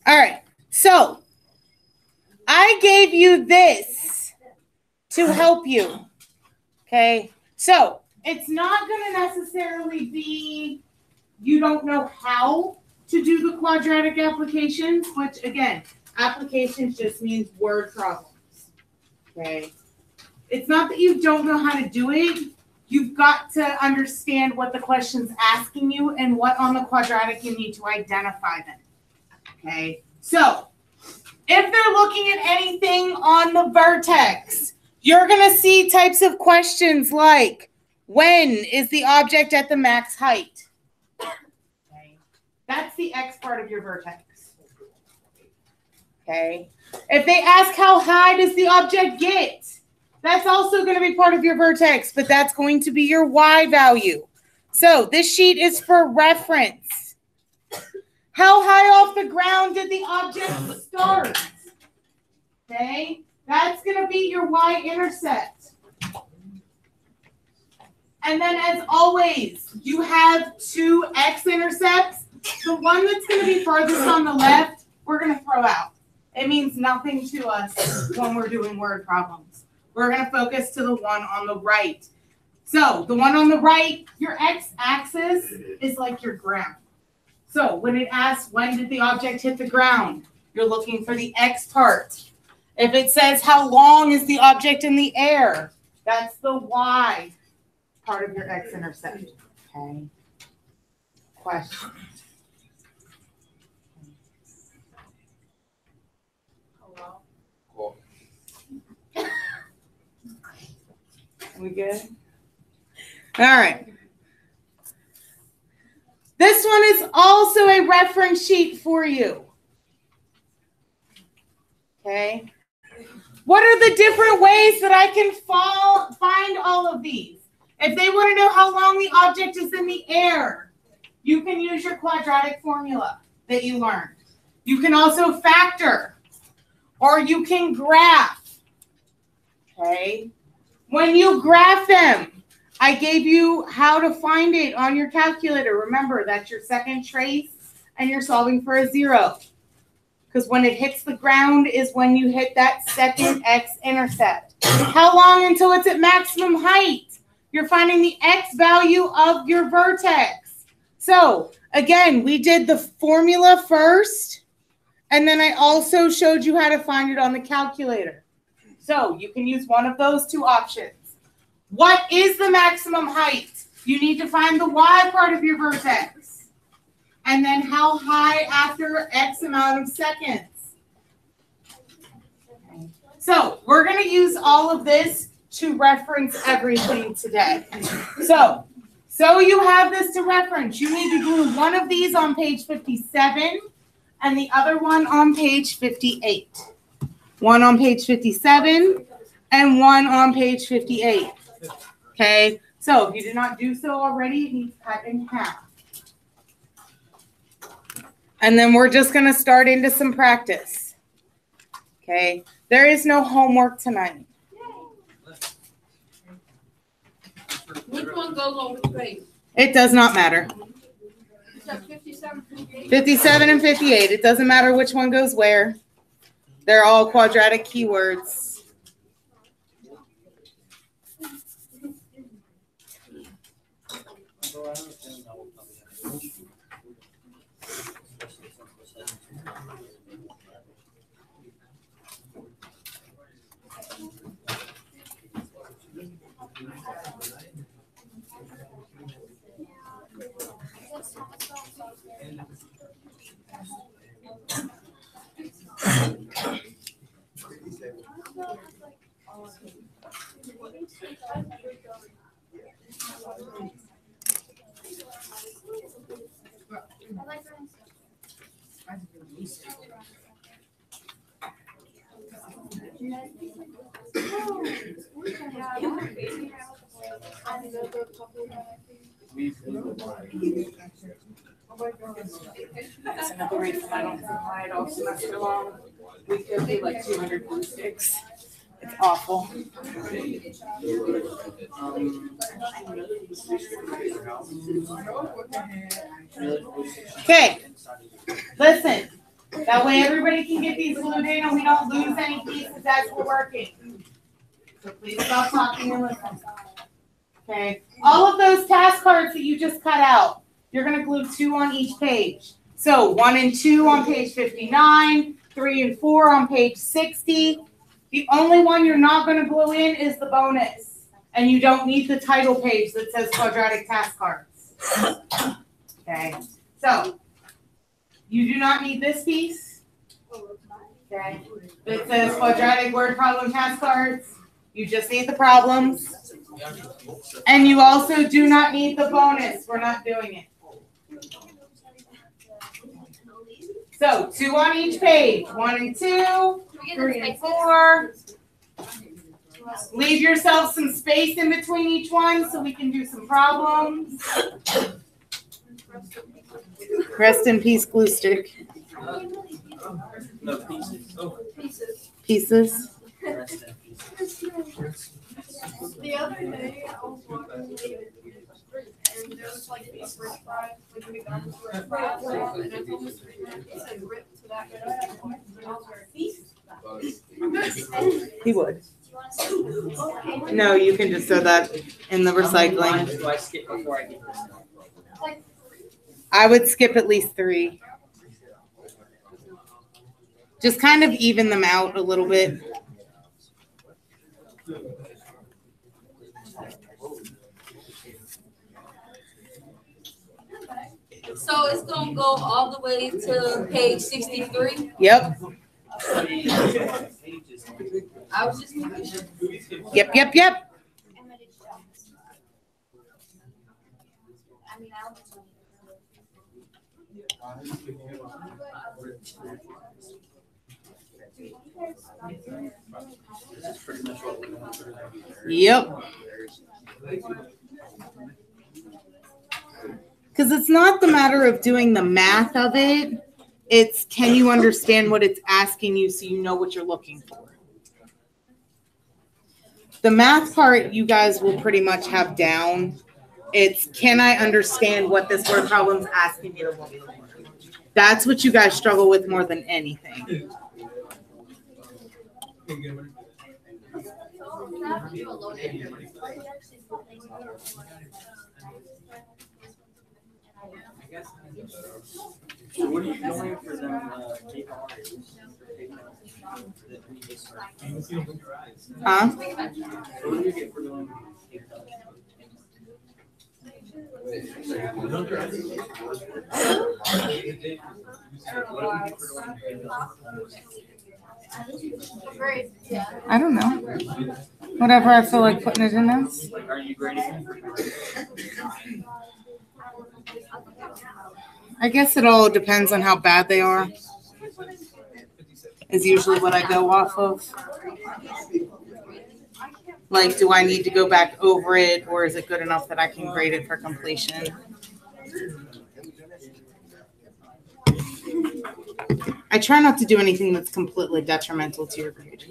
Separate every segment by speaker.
Speaker 1: All right, so I gave you this to help you, okay? So it's not going to necessarily be you don't know how to do the quadratic applications, which again, applications just means word problems, okay? It's not that you don't know how to do it. You've got to understand what the question's asking you and what on the quadratic you need to identify them, okay? So if they're looking at anything on the vertex, you're going to see types of questions like, when is the object at the max height? Okay. That's the X part of your vertex. Okay. If they ask how high does the object get, that's also going to be part of your vertex, but that's going to be your Y value. So this sheet is for reference. How high off the ground did the object start? Okay, that's going to be your y-intercept. And then as always, you have two x-intercepts. The one that's going to be farthest on the left, we're going to throw out. It means nothing to us when we're doing word problems. We're going to focus to the one on the right. So the one on the right, your x-axis is like your ground. So when it asks, when did the object hit the ground? You're looking for the x part. If it says, how long is the object in the air? That's the y part of your x-intercept. Okay. Question. Hello? Cool. We good? All right. This one is also a reference sheet for you. Okay. What are the different ways that I can find all of these? If they want to know how long the object is in the air, you can use your quadratic formula that you learned. You can also factor, or you can graph. Okay. When you graph them, I gave you how to find it on your calculator. Remember, that's your second trace, and you're solving for a 0. Because when it hits the ground is when you hit that second x-intercept. How long until it's at maximum height? You're finding the x value of your vertex. So, again, we did the formula first, and then I also showed you how to find it on the calculator. So, you can use one of those two options. What is the maximum height? You need to find the y part of your vertex. And then how high after X amount of seconds. Okay. So we're going to use all of this to reference everything today. So you have this to reference. You need to do one of these on page 57 and the other one on page 58. One on page 57 and one on page 58. Okay, so if you did not do so already, it needs cut in half. And then we're just going to start into some practice. Okay, there is no homework tonight.
Speaker 2: Which one goes on which page?
Speaker 1: It does not matter. 57 and 58. It doesn't matter which one goes where. They're all quadratic keywords. That's another reason I don't provide all semester long. We could do like 200 glue sticks. It's awful. Okay, listen. That way everybody can get these glued in and we don't lose any pieces as we're working. So please stop talking and listen. Okay, all of those task cards that you just cut out, you're going to glue 2 on each page. So 1 and 2 on page 59, 3 and 4 on page 60. The only one you're not going to glue in is the bonus. And you don't need the title page that says quadratic task cards. Okay, so you do not need this piece. Okay, that says quadratic word problem task cards. You just need the problems. And you also do not need the bonus. We're not doing it. So 2 on each page. 1 and 2, 3 and 4. Leave yourself some space in between each one so we can do some problems. Rest in peace, glue stick.
Speaker 3: No, pieces.
Speaker 1: Pieces.
Speaker 2: The other day, I was walking the street, and there was like these French fries, like McDonald's French fries, and I told Mr. Smith, he said, "Rip to that guy." And I was like,
Speaker 1: He would. No, you can just throw that in the recycling.
Speaker 3: Do I skip before I get this?
Speaker 1: I would skip at least 3. Just kind of even them out a little bit.
Speaker 4: So it's gonna go all the way to page 63.
Speaker 1: Yep.
Speaker 4: I was just making sure.
Speaker 1: Yep. Yep. Because it's not the matter of doing the math of it. It's can you understand what it's asking you so you know what you're looking for. The math part you guys will pretty much have down. It's can I understand what this word problem's asking me to look for. That's what you guys struggle with more than anything.
Speaker 3: So what are you doing for them?
Speaker 1: Huh?
Speaker 3: What do you get for doing?
Speaker 1: I don't know. Whatever I feel like putting it in as.
Speaker 3: Are you grading?
Speaker 1: I guess it all depends on how bad they are. Is usually what I go off of. Like, do I need to go back over it, or is it good enough that I can grade it for completion? I try not to do anything that's completely detrimental to your grade.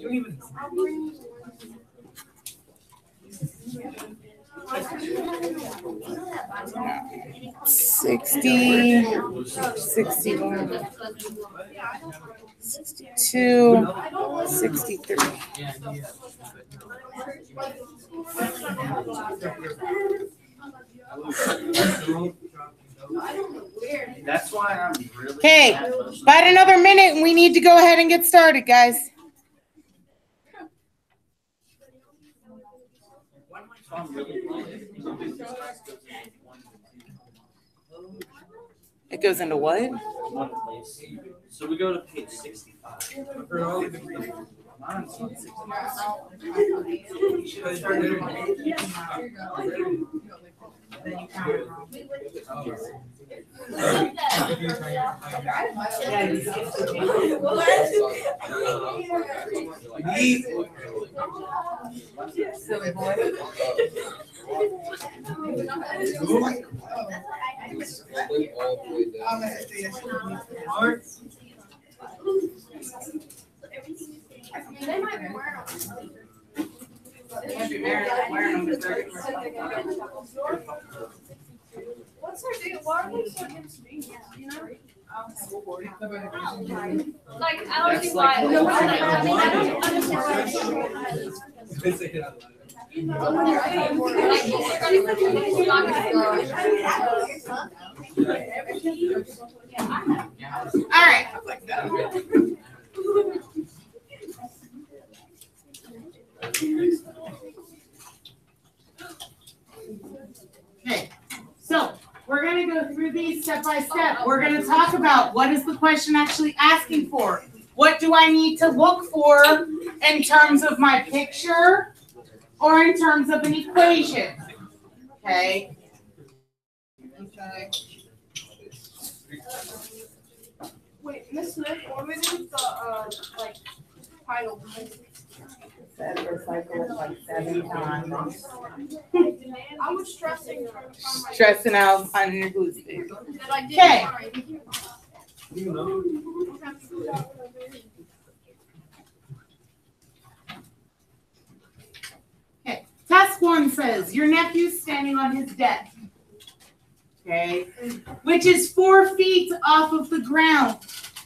Speaker 1: 60, 61, 62, 63.
Speaker 3: That's why I'm really.
Speaker 1: Okay, about another minute and we need to go ahead and get started, guys. It goes into what?
Speaker 3: One place. So we go to page 65. Mine's on
Speaker 1: 65.
Speaker 2: They might be wearing them. What's our deal? Why are we so against me? You know?
Speaker 4: Like, I don't see why. I don't understand
Speaker 1: All right. Okay, so we're going to go through these step by step. We're going to talk about what is the question actually asking for? What do I need to look for in terms of my picture or in terms of an equation? Okay.
Speaker 2: Wait, Miss Smith, what was the like title?
Speaker 1: Said recycle it like 7 times.
Speaker 2: I was stressing trying to find my
Speaker 1: Stressing out on your boosted.
Speaker 2: that I didn't
Speaker 1: Okay.
Speaker 2: find.
Speaker 1: Okay. Task 1 says your nephew's standing on his deck. Okay. Which is 4 feet off of the ground.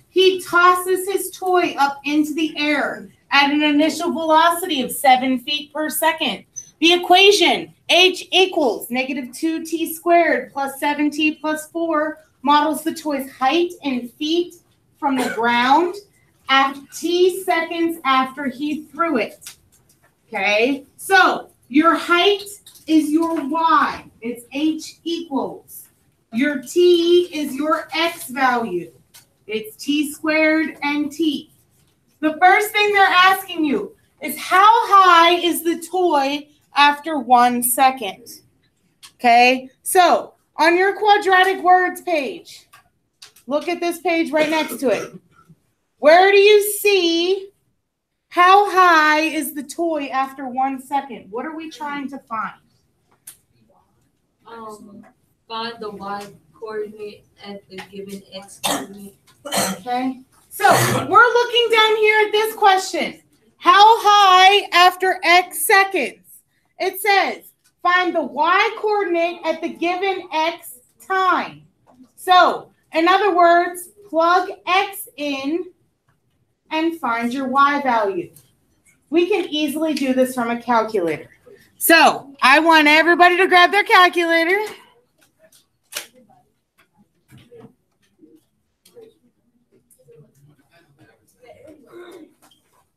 Speaker 1: He tosses his toy up into the air at an initial velocity of 7 feet per second. The equation, h equals -2t squared plus 7t plus 4, models the toy's height in feet from the ground at t seconds after he threw it. Okay, so your height is your y. It's h equals. Your t is your x value. It's t squared and t. The first thing they're asking you is how high is the toy after 1 second? Okay, so on your quadratic words page, look at this page right next to it. Where do you see how high is the toy after 1 second? What are we trying to find?
Speaker 4: Find the y coordinate at the given x coordinate.
Speaker 1: Okay, so we're looking down here at this question. How high after x seconds? It says find the y coordinate at the given x time. So, in other words, plug x in and find your y value. We can easily do this from a calculator. So, I want everybody to grab their calculator.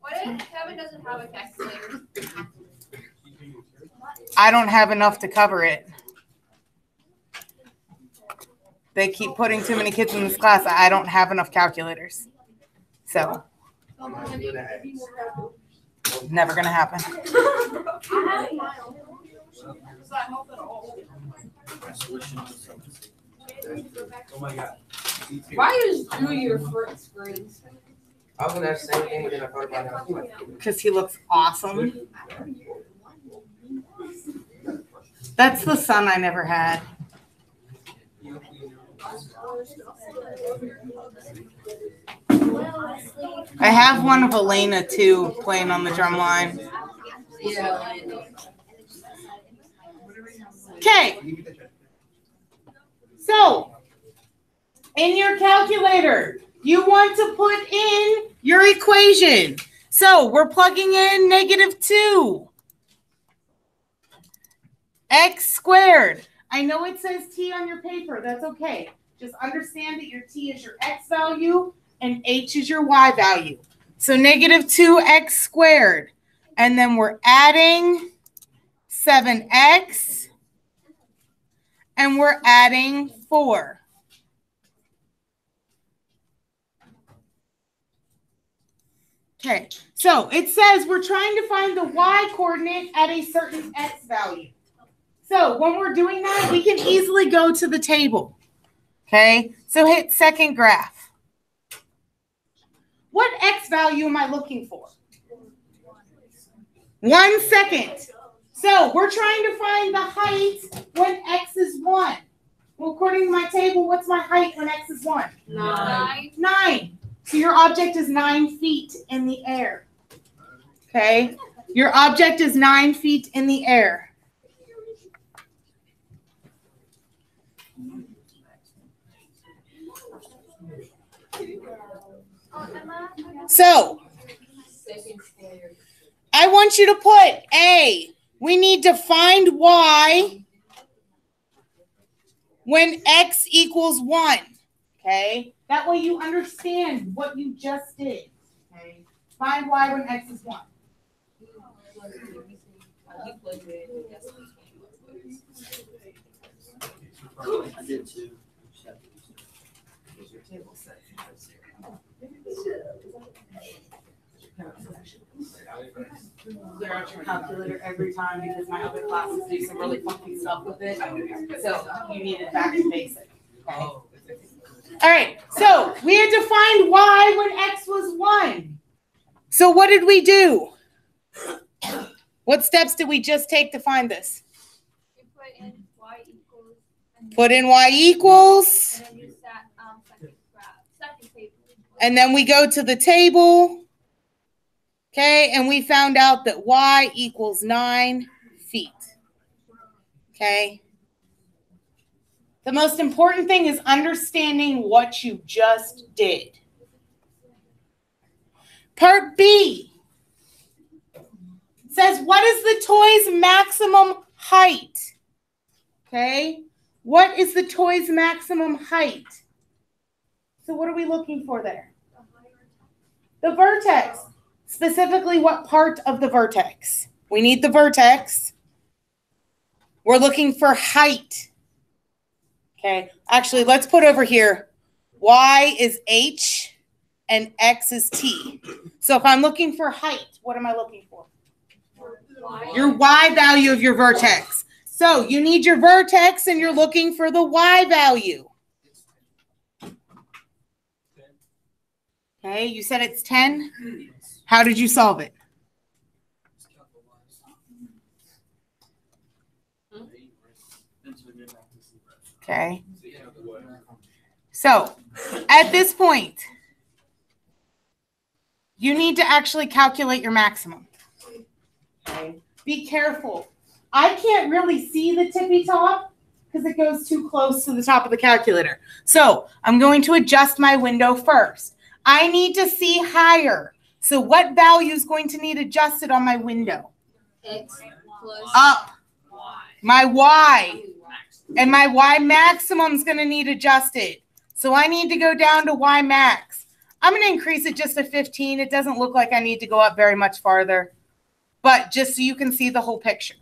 Speaker 2: What if Kevin doesn't have a calculator?
Speaker 1: I don't have enough to cover it. They keep putting too many kids in this class. I don't have enough calculators. So, never going to happen.
Speaker 2: I have mine. Does that help at all?
Speaker 3: Oh my God.
Speaker 4: Why is Drew your first screen?
Speaker 5: I was gonna say the same thing, but then I thought about it.
Speaker 1: Because he looks awesome. That's the son I never had. I have one of Elena too, playing on the drum line.
Speaker 4: Yeah.
Speaker 1: Okay. So, in your calculator, you want to put in your equation. So, we're plugging in -2 x squared. I know it says t on your paper. That's okay. Just understand that your t is your x value and h is your y value. So, -2x squared. And then we're adding 7x. And we're adding 4. Okay, so it says we're trying to find the y coordinate at a certain x value. So when we're doing that, we can easily go to the table. Okay, so hit second graph. What x value am I looking for? 1 second. So we're trying to find the height when x is 1. Well, according to my table, what's my height when x is 1?
Speaker 4: 9.
Speaker 1: 9. So your object is 9 feet in the air. Okay. Your object is 9 feet in the air. So, I want you to put A. We need to find Y when X equals 1. Okay? That way you understand what you just did. Okay? Find Y when X is 1.
Speaker 3: I did too.
Speaker 1: Clear out your calculator every time because my other classes do some really funky stuff with it. So you need it back to basic. Okay? All right. So we had to find Y when X was 1. So what did we do? What steps did we just take to find this?
Speaker 2: You put in Y equals.
Speaker 1: Put in Y equals.
Speaker 2: And then use that second table.
Speaker 1: And then we go to the table. Okay, and we found out that Y equals 9 feet. Okay. The most important thing is understanding what you just did. Part B says, what is the toy's maximum height? Okay, what is the toy's maximum height? So what are we looking for there? The vertex. Specifically, what part of the vertex? We need the vertex. We're looking for height. Okay, actually, let's put over here, Y is H and X is T. So if I'm looking for height, what am I looking for? Your Y value of your vertex. So you need your vertex and you're looking for the Y value. Okay, you said it's 10? How did you solve it? Okay. So, at this point, you need to actually calculate your maximum. Okay. Be careful. I can't really see the tippy top because it goes too close to the top of the calculator. So, I'm going to adjust my window first. I need to see higher. So what value is going to need adjusted on my window?
Speaker 4: X plus
Speaker 1: Up. My Y. And my Y maximum is going to need adjusted. So I need to go down to Y max. I'm going to increase it just to 15. It doesn't look like I need to go up very much farther. But just so you can see the whole picture.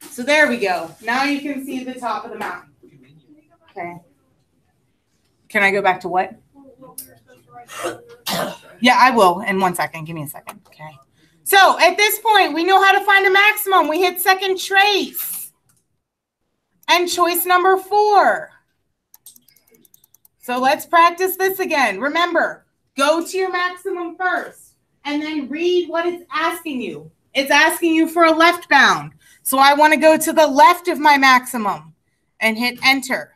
Speaker 1: So there we go. Now you can see the top of the mountain. Okay. Can I go back to what? Yeah, I will in 1 second. Give me a second. Okay. So at this point, we know how to find a maximum. We hit second trace. And choice number 4. So let's practice this again. Remember, go to your maximum first and then read what it's asking you. It's asking you for a left bound. So I want to go to the left of my maximum and hit enter.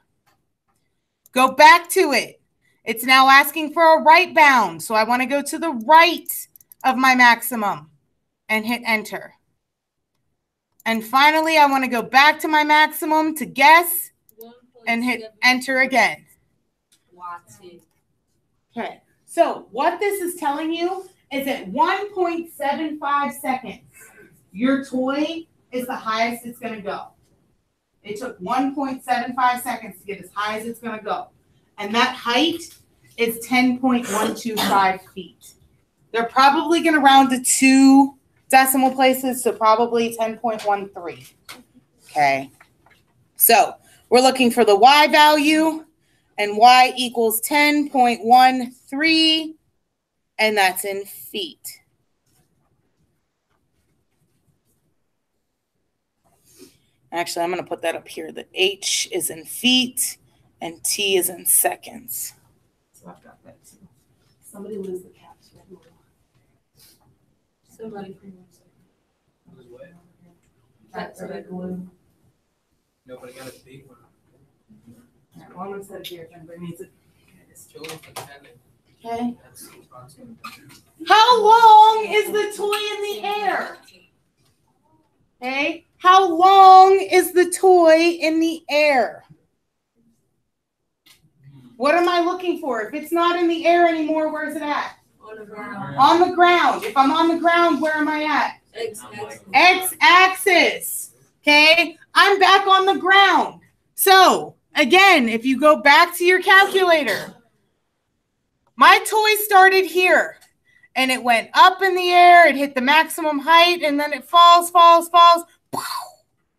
Speaker 1: Go back to it. It's now asking for a right bound. So I want to go to the right of my maximum and hit enter. And finally, I want to go back to my maximum to guess and hit enter again. Okay. So what this is telling you is at 1.75 seconds, your toy is the highest it's going to go. It took 1.75 seconds to get as high as it's going to go. And that height is 10.125 feet. They're probably going to round to 2 decimal places, so probably 10.13. Okay. So we're looking for the Y value, and Y equals 10.13, and that's in feet. Actually, I'm going to put that up here. The H is in feet and T is in seconds. So I've got that too. Somebody lose the caps.
Speaker 4: somebody.
Speaker 1: That's red glue.
Speaker 5: Nobody got a big one.
Speaker 1: All right, well, I'm going to set it here if anybody needs it.
Speaker 5: It's totally fantastic.
Speaker 1: Okay. How long is the toy in the air? Okay. How long is the toy in the air? What am I looking for? If it's not in the air anymore, where's it at?
Speaker 4: On the ground.
Speaker 1: On the ground. If I'm on the ground, where am I at? X-axis. Okay. I'm back on the ground. So, again, if you go back to your calculator, my toy started here. And it went up in the air, it hit the maximum height, and then it falls.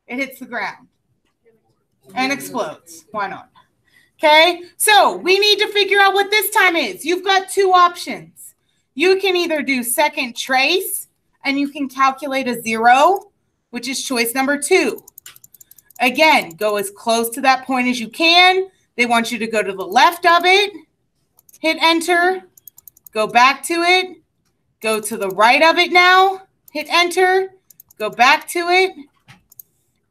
Speaker 1: It hits the ground and explodes. Why not? Okay, so we need to figure out what this time is. You've got two options. You can either do second trace, and you can calculate a 0, which is choice number 2. Again, go as close to that point as you can. They want you to go to the left of it, hit enter, go back to it, go to the right of it now, hit enter, go back to it,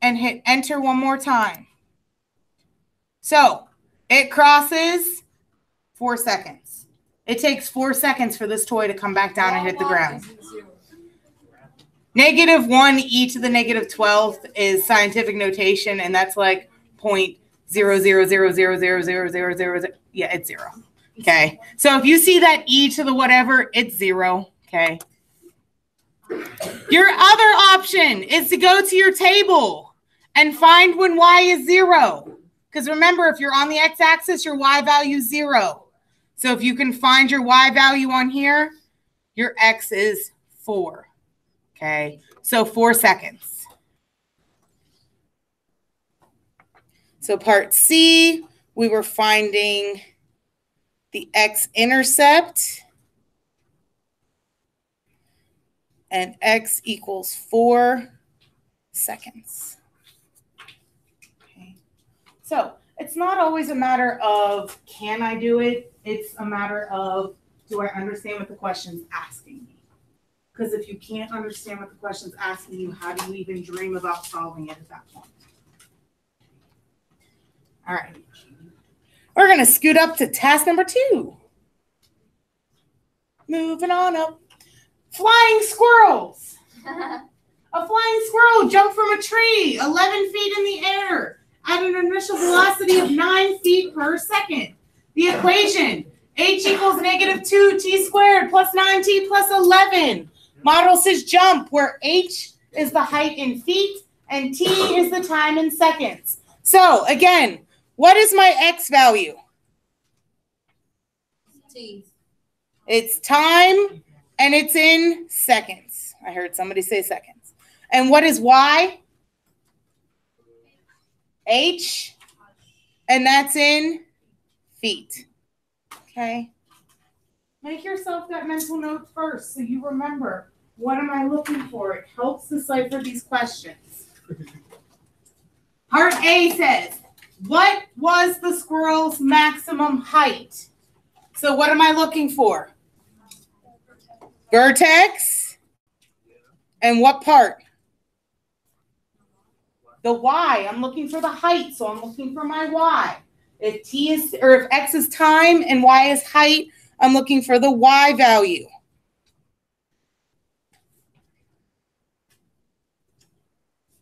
Speaker 1: and hit enter one more time. So it crosses 4 seconds. It takes 4 seconds for this toy to come back down and hit the ground. -1 to the -12th is scientific notation, and that's like 0.000000000. Yeah, it's 0. Okay, so if you see that e to the whatever, it's 0. Okay. Your other option is to go to your table and find when y is 0. Because remember, if you're on the x-axis, your y value is 0. So if you can find your y value on here, your x is 4. Okay, so 4 seconds. So part C, we were finding the x-intercept. And x equals 4 seconds. Okay. So it's not always a matter of can I do it? It's a matter of do I understand what the question's asking me? Because if you can't understand what the question's asking you, how do you even dream about solving it at that point? All right. We're going to scoot up to task number 2. Moving on up. Flying squirrels. A flying squirrel jumped from a tree 11 feet in the air at an initial velocity of 9 feet per second. The equation, h equals -2t squared plus 9t plus 11. Model says jump, where h is the height in feet and t is the time in seconds. So, again, what is my x value?
Speaker 4: T.
Speaker 1: It's time. And it's in seconds. I heard somebody say seconds. And what is y? H. And that's in feet. Okay. Make yourself that mental note first so you remember, what am I looking for? It helps decipher these questions. Part A says, what was the squirrel's maximum height? So what am I looking for? Vertex. And what part? The y. I'm looking for the height, so I'm looking for my y. If t is, or if x is time and y is height, I'm looking for the y value.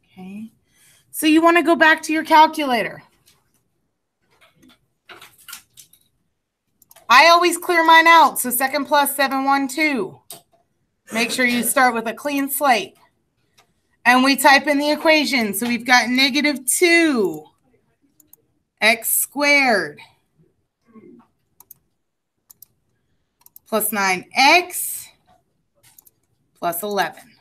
Speaker 1: Okay. So you want to go back to your calculator. I always clear mine out, so 2nd plus 712. Make sure you start with a clean slate. And we type in the equation. So we've got -2 x squared plus 9x plus 11.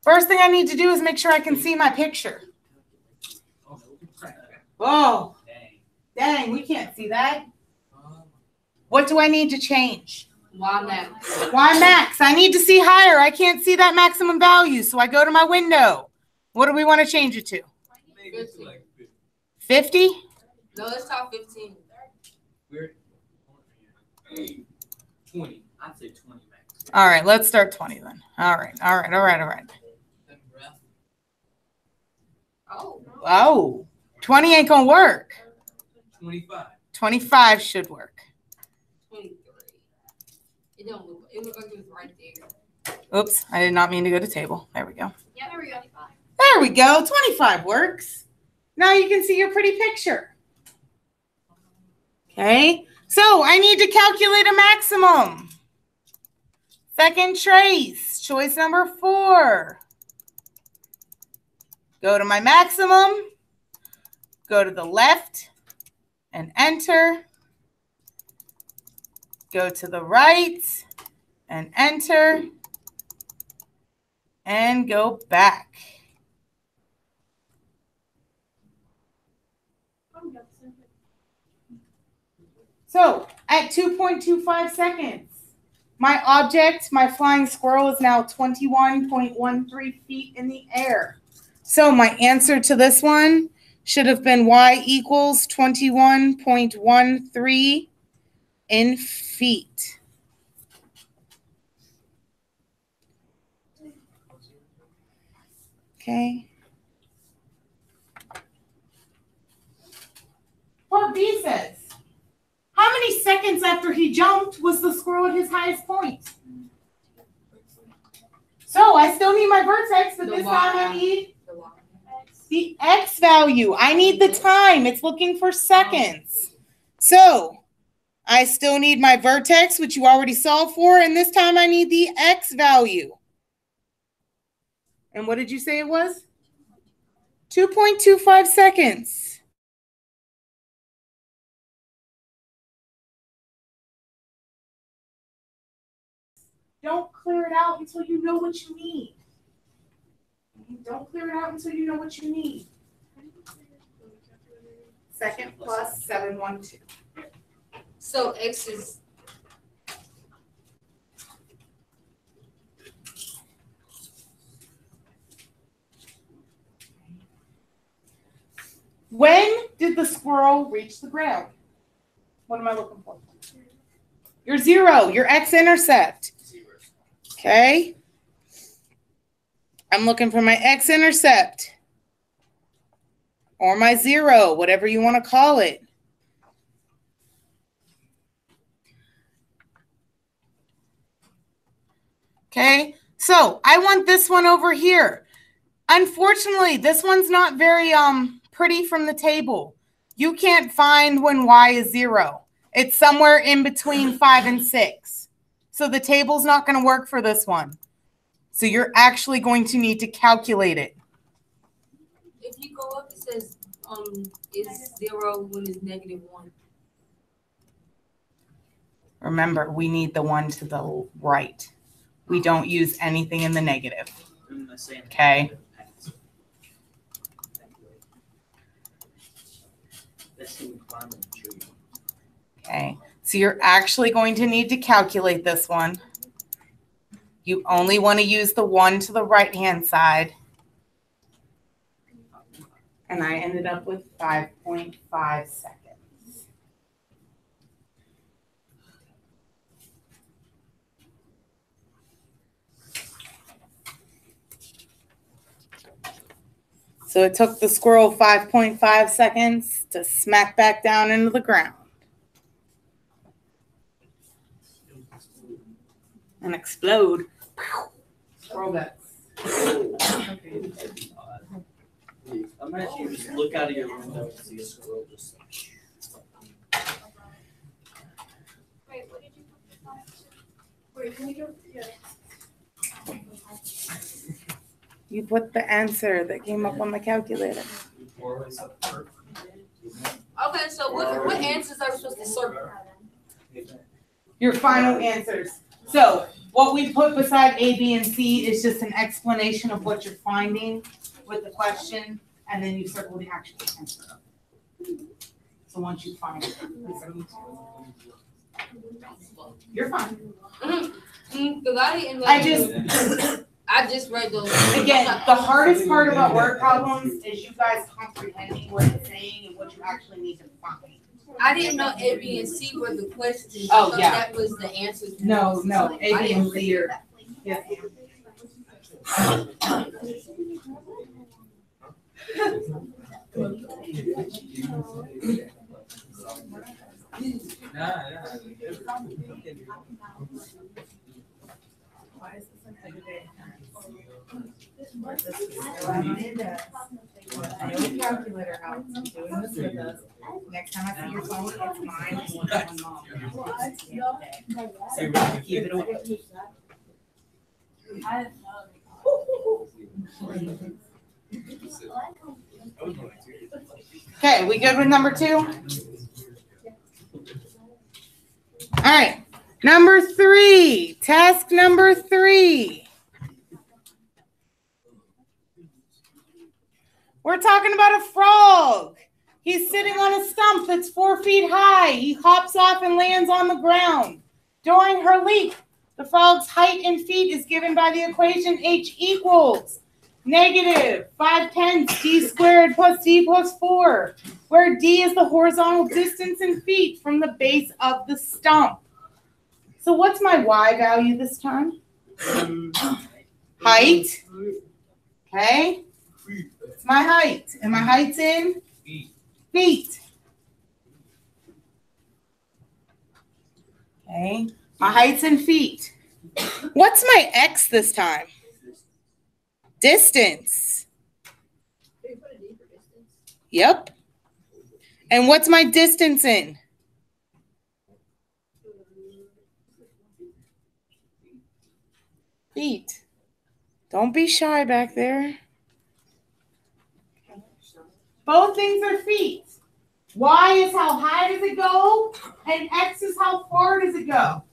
Speaker 1: First thing I need to do is make sure I can see my picture. Oh, dang, we can't see that. What do I need to change?
Speaker 4: Y max.
Speaker 1: Y max. I need to see higher. I can't see that maximum value, so I go to my window. What do we want to change it to? 50?
Speaker 4: No, it's top 15.
Speaker 3: We're 20. I'd say 20 max.
Speaker 1: All right, let's start 20 then. All right.
Speaker 4: Oh.
Speaker 1: Oh, 20 ain't going to work.
Speaker 3: 25.
Speaker 1: 25 should work.
Speaker 4: 23. It don't look. It looked like it was right there.
Speaker 1: Oops, I did not mean to go to table. There we go.
Speaker 2: Yeah, there we go.
Speaker 1: There we go. 25 works. Now you can see your pretty picture. Okay, so I need to calculate a maximum. Second trace, choice number 4. Go to my maximum, go to the left and enter. Go to the right and enter. And go back. So at 2.25 seconds, my object, my flying squirrel, is now 21.13 feet in the air. So my answer to this one should have been y equals 21.13 in feet. Okay. What B says? How many seconds after he jumped was the squirrel at his highest point? So I still need my vertex, but this time I need the X value. I need the time. It's looking for seconds. So I still need my vertex, which you already solved for, and this time I need the X value. And what did you say it was? 2.25 seconds. Don't clear it out until you know what you need. Don't clear it out until you know what you need. Second plus 712.
Speaker 4: So X is.
Speaker 1: When did the squirrel reach the ground? What am I looking for? Your 0, your x-intercept. Okay. I'm looking for my x-intercept. Or my 0, whatever you want to call it. Okay. So I want this one over here. Unfortunately, this one's not very pretty from the table. You can't find when y is 0. It's somewhere in between 5 and 6. So the table's not going to work for this one. So you're actually going to need to calculate it.
Speaker 4: If you go up, it says it's 0 when it's -1.
Speaker 1: Remember, we need the one to the right. We don't use anything in the negative. Okay. Okay, so you're actually going to need to calculate this one. You only want to use the one to the right-hand side. And I ended up with 5.5 seconds. So it took the squirrel 5.5 seconds to smack back down into the ground. And explode. Squirrel guts. Okay.
Speaker 3: Imagine you just look out of your window and see a squirrel just.
Speaker 2: Wait, what did you put? Wait, can we go? Yeah.
Speaker 1: You put the answer that came up on the calculator.
Speaker 4: Okay, so what answers are we supposed to circle?
Speaker 1: Your final answers. So what we put beside A, B, and C is just an explanation of what you're finding with the question, and then you circle the actual answer. So once you find it, you're fine.
Speaker 4: I just read those.
Speaker 1: Again, the hardest part about word problems is you guys comprehending what it's saying and what you actually need to find.
Speaker 4: I didn't know A, B, and C were the questions.
Speaker 1: Oh, yeah.
Speaker 4: That was the answers.
Speaker 1: No, A, B, and C are. Yes, Why is this a good day? I know the calculator helps. I'm doing this with us. Next time I see your phone, it's mine. It's one mom. Keep it away. Okay, we good with number 2? All right, number 3, task number 3. We're talking about a frog. He's sitting on a stump that's 4 feet high. He hops off and lands on the ground. During her leap, the frog's height in feet is given by the equation h equals -5/10 d squared plus d plus 4, where d is the horizontal distance in feet from the base of the stump. So what's my y value this time? Height. Okay. It's my height. And my height's in feet. Okay. My height's in feet. What's my x this time? Distance. Yep. And what's my distance in? Feet. Don't be shy back there. Both things are feet. Y is how high does it go, and x is how far does it go.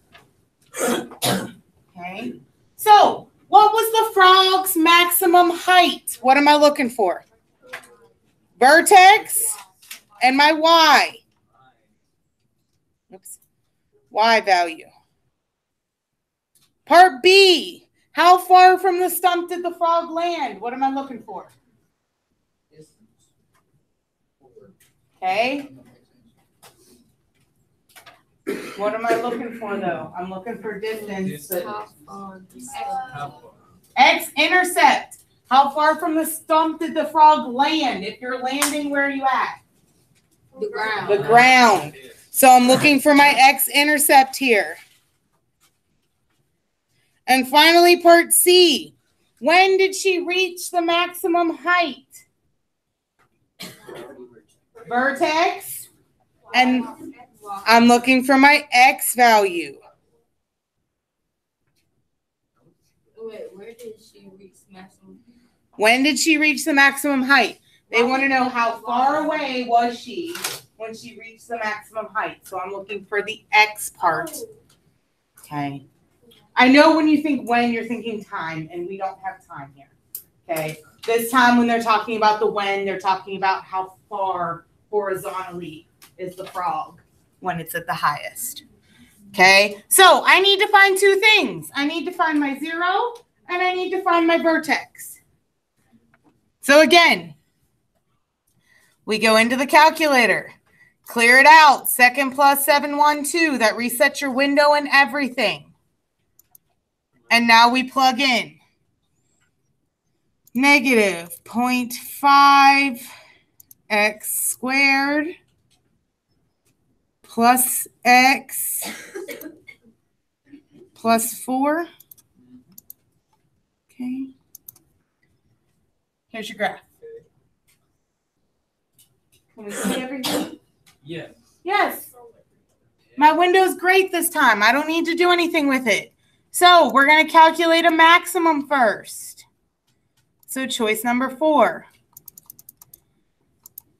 Speaker 1: Okay. So, what was the frog's maximum height? What am I looking for? Vertex and my y. Oops. Y value. Part B. How far from the stump did the frog land? What am I looking for? Okay. What am I looking for, though? I'm looking for distance. X-intercept. How far from the stump did the frog land? If you're landing, where are you at?
Speaker 4: The ground.
Speaker 1: The ground. So I'm looking for my x-intercept here. And finally, part C. When did she reach the maximum height? Vertex. And I'm looking for my x value.
Speaker 4: Wait, where did she reach maximum?
Speaker 1: When did she reach the maximum height? They want to know how far away was she when she reached the maximum height. So I'm looking for the x part. Okay. I know when you think when, you're thinking time, and we don't have time here. Okay. This time when they're talking about the when, they're talking about how far horizontally is the frog when it's at the highest. Okay. So I need to find two things. I need to find my 0 and I need to find my vertex. So again, we go into the calculator, clear it out, 2 plus 7, 1, 2. That resets your window and everything. And now we plug in -0.5 x squared plus x plus 4. Okay. Here's your graph. Can we see everything?
Speaker 3: Yes.
Speaker 1: Yes. My window's great this time. I don't need to do anything with it. So we're going to calculate a maximum first. So choice number 4.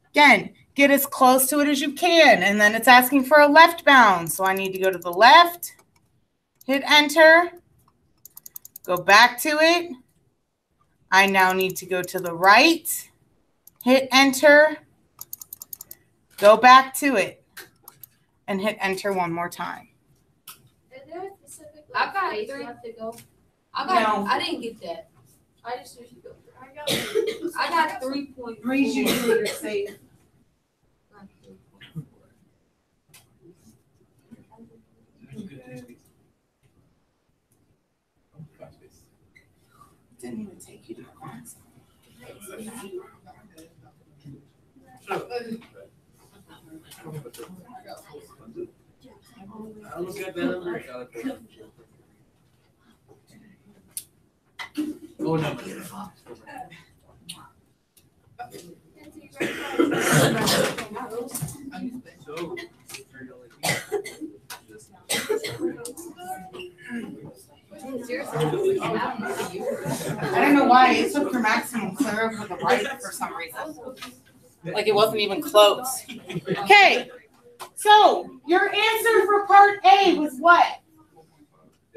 Speaker 1: Again, get as close to it as you can. And then it's asking for a left bound. So I need to go to the left, hit enter, go back to it. I now need to go to the right, hit enter, go back to it, and hit enter one more time.
Speaker 4: I got 3.
Speaker 1: No.
Speaker 4: I didn't get that.
Speaker 2: I just usually go.
Speaker 4: I got 3.4.
Speaker 1: 3's usually your safe. Didn't even take you to the class.
Speaker 3: I look at that. Oh no.
Speaker 1: I don't know why it took your maximum clear for the right for some reason. Like it wasn't even close. Okay, so your answer for part A was what?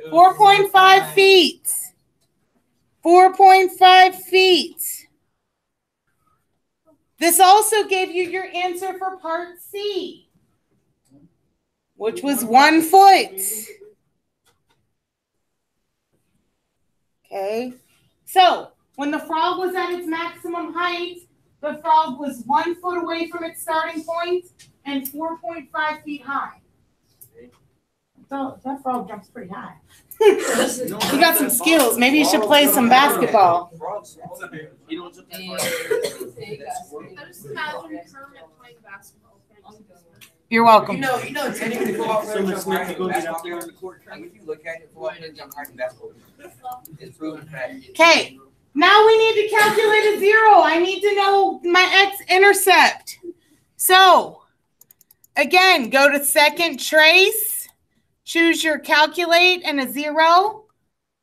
Speaker 1: 4.5 feet. 4.5 feet. This also gave you your answer for part C, which was 1 foot. Okay, so when the frog was at its maximum height, the frog was 1 foot away from its starting point and 4.5 feet high. So that frog jumps pretty high. You got some skills. Maybe you should play some basketball.
Speaker 3: You don't jump that far.
Speaker 2: I just imagine Kermit playing basketball.
Speaker 1: You're welcome.
Speaker 5: You know, technically football
Speaker 3: So
Speaker 5: players
Speaker 3: much
Speaker 5: jump higher
Speaker 3: to go
Speaker 5: than
Speaker 3: get
Speaker 5: basketball
Speaker 3: up there on
Speaker 5: players.
Speaker 3: the court.
Speaker 5: Like if you look at it, football players jump higher than basketball players. It's proven fact.
Speaker 1: Okay, now we need to calculate a zero. I need to know my x-intercept. So, again, go to second trace, choose your calculate and a zero.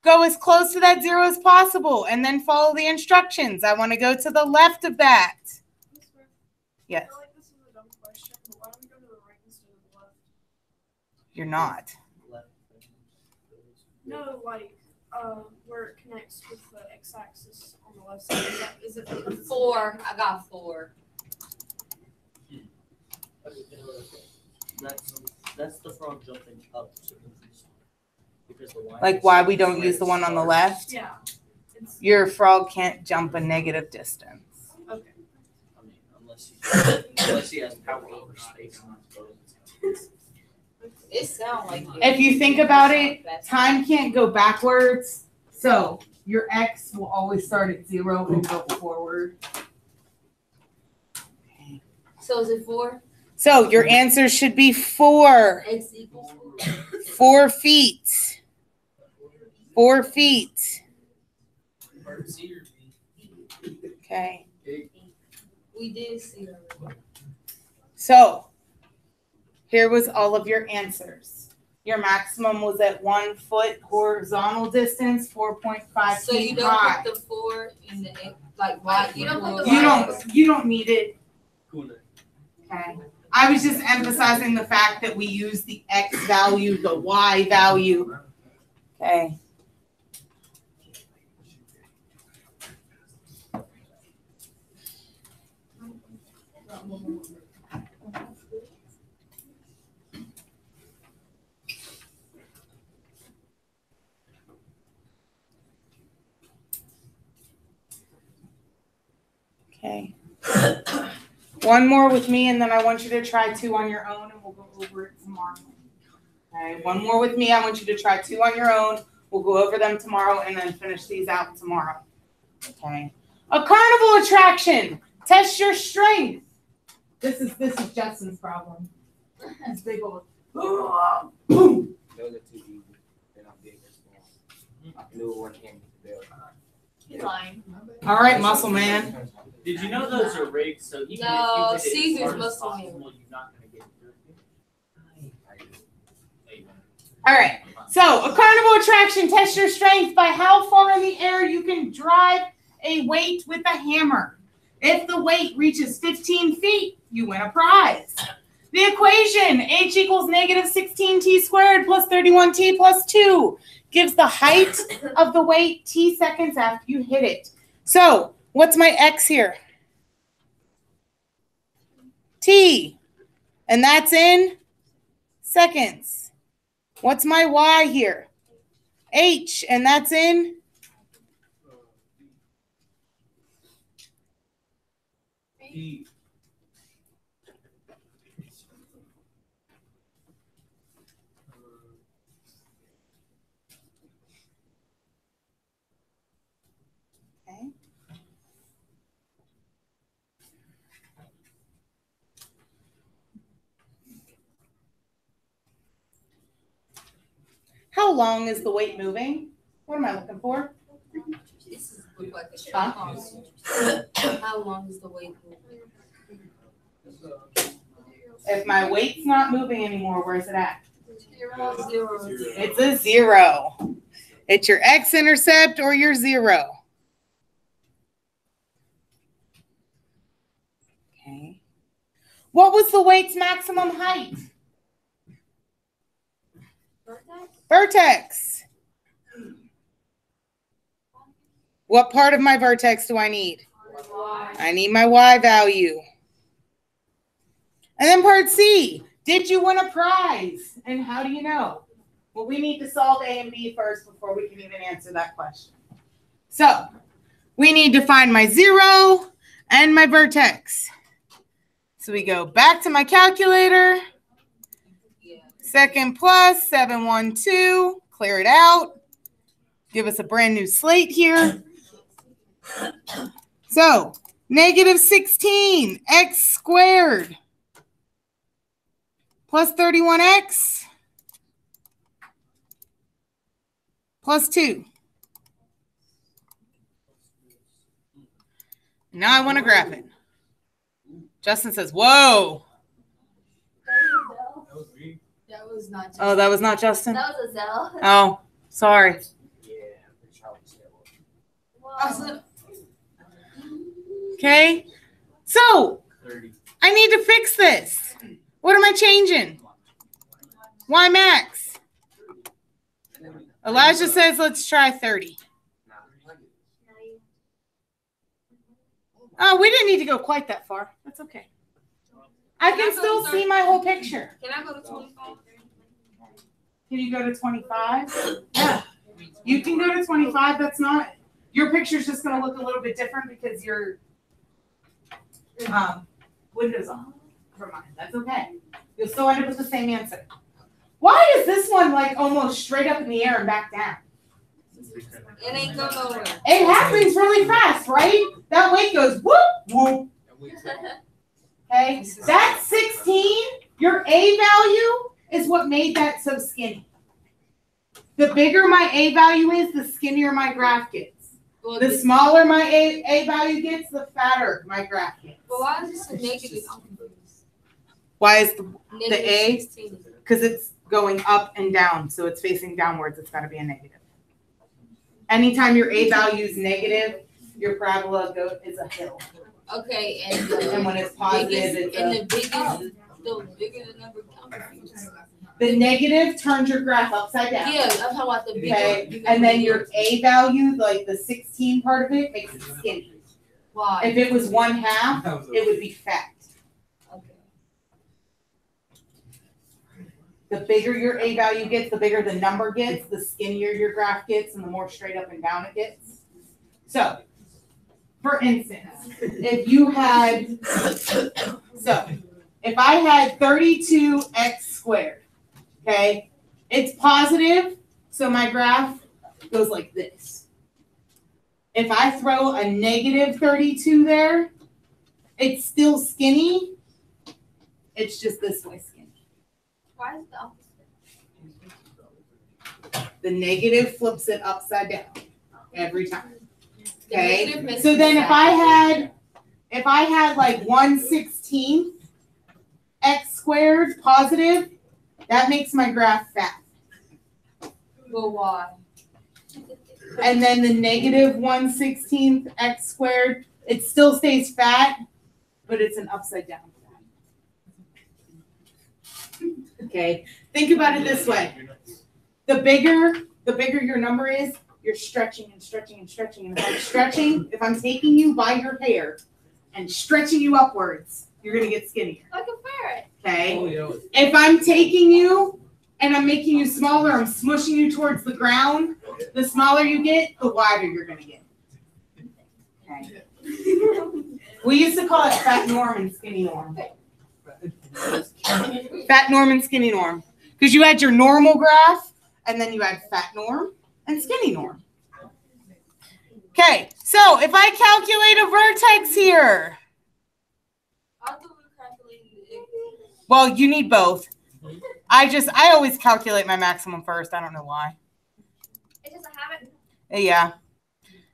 Speaker 1: Go as close to that zero as possible, and then follow the instructions. I want to go to the left of that. Yes.
Speaker 2: I feel like this is a dumb question, but why don't we go to the right instead of the left?
Speaker 1: You're not.
Speaker 2: No, like, where it connects with the x-axis on the left side. Is it because it's
Speaker 4: 4. I got 4.
Speaker 3: That's the frog jumping up. Because the line
Speaker 1: Like
Speaker 3: is
Speaker 1: why
Speaker 3: set
Speaker 1: we don't
Speaker 3: where
Speaker 1: use
Speaker 3: it
Speaker 1: the one on the
Speaker 3: starts.
Speaker 1: left?
Speaker 2: Yeah. It's,
Speaker 1: Your frog can't jump a negative distance.
Speaker 2: okay.
Speaker 3: I mean, unless he has power over space.
Speaker 4: It sounds like
Speaker 1: If you think about it, time can't go backwards. So your x will always start at 0 and go forward.
Speaker 4: So is it 4?
Speaker 1: So your answer should be 4.
Speaker 4: X equals 4.
Speaker 1: 4 feet. 4 feet. Okay.
Speaker 4: We did see that.
Speaker 1: So here was all of your answers. Your maximum was at 1 foot horizontal distance, 4.5
Speaker 4: So you
Speaker 1: feet
Speaker 4: don't
Speaker 1: high.
Speaker 4: put the 4 in the X, like y
Speaker 2: You don't put
Speaker 4: equals.
Speaker 2: the
Speaker 1: You don't need it.
Speaker 3: Cool.
Speaker 1: Okay. I was just emphasizing the fact that we use the x value, the y value. Okay. Okay. One more with me, and then I want you to try 2 on your own, and we'll go over it tomorrow. Okay. One more with me. I want you to try 2 on your own. We'll go over them tomorrow, and then finish these out tomorrow. Okay. A carnival attraction. Test your strength. This is Justin's problem. It's big old. Boom.
Speaker 5: Those are too easy. They're not big or small. I knew one hand with the bell.
Speaker 2: He's lying.
Speaker 1: All right, muscle man.
Speaker 3: Did you know those are rigged? So even
Speaker 4: No,
Speaker 3: if you did it
Speaker 4: Caesar's
Speaker 3: as hard as
Speaker 4: muscle
Speaker 3: possible,
Speaker 4: man.
Speaker 3: you're not gonna get it.
Speaker 1: All right. So a carnival attraction. Test your strength by how far in the air you can drive a weight with a hammer. If the weight reaches 15 feet, you win a prize. The equation, h equals -16t squared plus 31t plus 2, gives the height of the weight t seconds after you hit it. So what's my x here? T. And that's in seconds. What's my y here? H. And that's in? Okay. long is the weight moving? What am I looking for?
Speaker 4: This is look like a
Speaker 1: Huh?
Speaker 4: How long is the weight moving?
Speaker 1: If my weight's not moving anymore, where's it at?
Speaker 4: 0.
Speaker 1: It's a 0. It's your x-intercept or your 0. Okay. What was the weight's maximum height? Vertex. What part of my vertex do I need? I need my y value. And then part C, did you win a prize? And how do you know? Well, we need to solve A and B first before we can even answer that question. So we need to find my 0 and my vertex. So we go back to my calculator. Second plus 712, clear it out. Give us a brand new slate here. So negative 16 x squared plus 31x plus 2. Now I want to graph it. Justin says, whoa.
Speaker 4: That was not just
Speaker 1: Oh, that was not Justin?
Speaker 6: That was a Zell.
Speaker 1: Oh, sorry.
Speaker 5: Yeah, I'm pretty sure I was there.
Speaker 6: Wow.
Speaker 1: Okay. So
Speaker 3: 30.
Speaker 1: I need to fix this. What am I changing? Y max. Elijah says, let's try 30. Oh, we didn't need to go quite that far. That's okay. I can still see my whole picture.
Speaker 4: Can I go to 25?
Speaker 1: Can you go to 25? Yeah. You can go to 25. That's not, your picture's just going to look a little bit different because your window's on. Never mind. That's okay. You'll still end up with the same answer. Why is this one like almost straight up in the air and back down?
Speaker 4: It ain't go nowhere.
Speaker 1: It happens really fast, right? That weight goes whoop, whoop. Okay, that's 16. Your A value is what made that so skinny. The bigger my A value is, the skinnier my graph gets.
Speaker 4: Well,
Speaker 1: The smaller my A value gets, the fatter my graph gets.
Speaker 4: But why is this a negative? I'm confused.
Speaker 1: Why is the
Speaker 4: Negative
Speaker 1: A?
Speaker 4: 16.
Speaker 1: Because it's going up and down, so it's facing downwards. It's got to be a negative. Anytime your A value is negative, your parabola is a hill.
Speaker 4: Okay, and
Speaker 1: And when it's positive,
Speaker 4: biggest,
Speaker 1: it's
Speaker 4: and
Speaker 1: a,
Speaker 4: the biggest, the bigger the number. I'm confused.
Speaker 1: the negative turns your graph upside down.
Speaker 4: Yeah, I'm talking about the bigger.
Speaker 1: Okay, and then your A value, like the 16 part of it, makes it skinny.
Speaker 4: Why?
Speaker 1: If it was 1/2, it would be fat.
Speaker 4: Okay.
Speaker 1: The bigger your A value gets, the bigger the number gets, the skinnier your graph gets, and the more straight up and down it gets. So, for instance, if you had, so if I had 32x squared, okay, it's positive, so my graph goes like this. If I throw a negative 32 there, it's still skinny. It's just this way skinny.
Speaker 6: Why is the opposite?
Speaker 1: The negative flips it upside down every time.
Speaker 4: The
Speaker 1: Okay.
Speaker 4: negative makes
Speaker 1: So
Speaker 4: it
Speaker 1: then if
Speaker 4: fat.
Speaker 1: I had like 1/16 x squared positive, that makes my graph fat.
Speaker 4: Well, why?
Speaker 1: And then the negative 1/16 x squared, it still stays fat, but it's an upside down fat. Okay. Think about it this way. The bigger your number is, you're stretching and stretching and stretching. And if I'm taking you by your hair and stretching you upwards, you're going to get skinnier.
Speaker 6: Like a ferret.
Speaker 1: Okay? If I'm taking you and I'm making you smaller, I'm smushing you towards the ground, the smaller you get, the wider you're going to get. Okay? We used to call it fat norm and skinny norm. Fat norm and skinny norm. Because you had your normal graph, and then you had fat norm and skinny norm. Okay, so if I calculate a vertex here,
Speaker 4: I thought we were calculating the
Speaker 1: well, you need both. I always calculate my maximum first. I don't know why. Yeah,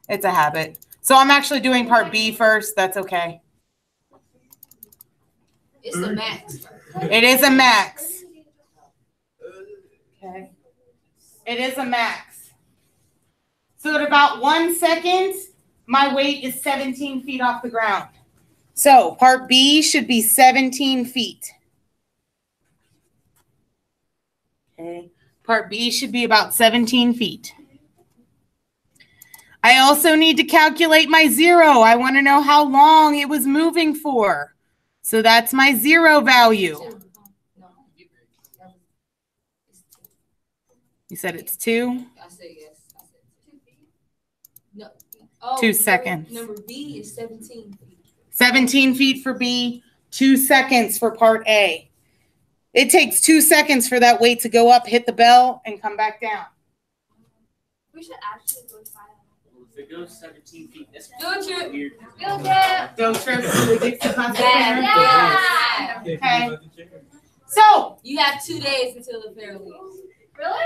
Speaker 1: it's a habit. So I'm actually doing part B first. That's okay.
Speaker 4: It's the max.
Speaker 1: It is a max. Okay. It is a max. So at about 1 second, my weight is 17 feet off the ground. So part B should be 17 feet. Okay. Part B should be about 17 feet. I also need to calculate my zero. I want to know how long it was moving for. So that's my zero value. You said it's 2?
Speaker 4: I said yes. I said 2 feet. No. Oh,
Speaker 1: 2 seconds.
Speaker 4: Number B is 17 feet.
Speaker 1: 17 feet for B, 2 seconds for part A. It takes 2 seconds for that weight to go up, hit the bell, and come back down.
Speaker 6: We should actually go find
Speaker 3: Well, if it goes 17 feet, that's
Speaker 4: Field trip.
Speaker 3: weird.
Speaker 6: Field trip.
Speaker 1: Field trip to the Dixie Concert Center.
Speaker 6: Yeah.
Speaker 1: Okay. So,
Speaker 4: You have 2 days until the fair leaves.
Speaker 6: Really?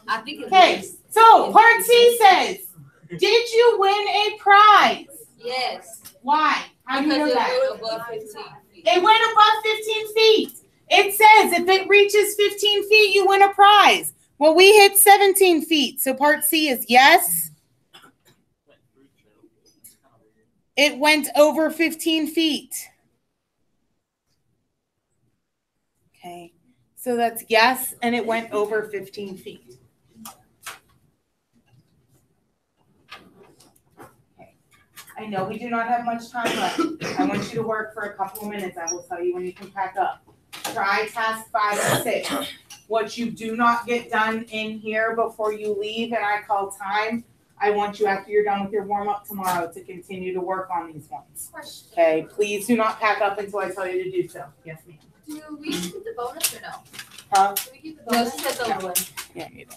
Speaker 4: I think it's
Speaker 1: okay. So, part C says, did you win a prize?
Speaker 4: yes.
Speaker 1: Why? How do you know
Speaker 4: Because
Speaker 1: that?
Speaker 4: it went above 15 feet.
Speaker 1: It went above 15 feet. It says if it reaches 15 feet, you win a prize. Well, we hit 17 feet. So part C is yes. It went over 15 feet. Okay. So that's yes, and it went over 15 feet. I know we do not have much time left. I want you to work for a couple of minutes. I will tell you when you can pack up. Try task 5 and 6. What you do not get done in here before you leave and I call time, I want you after you're done with your warm-up tomorrow to continue to work on these ones. Okay, please do not pack up until I tell you to do so. Yes, ma'am.
Speaker 6: Do we keep the bonus or no?
Speaker 1: Huh?
Speaker 6: Do we keep the
Speaker 4: No,
Speaker 6: bonus?
Speaker 4: she said the one.
Speaker 1: Yeah, you do.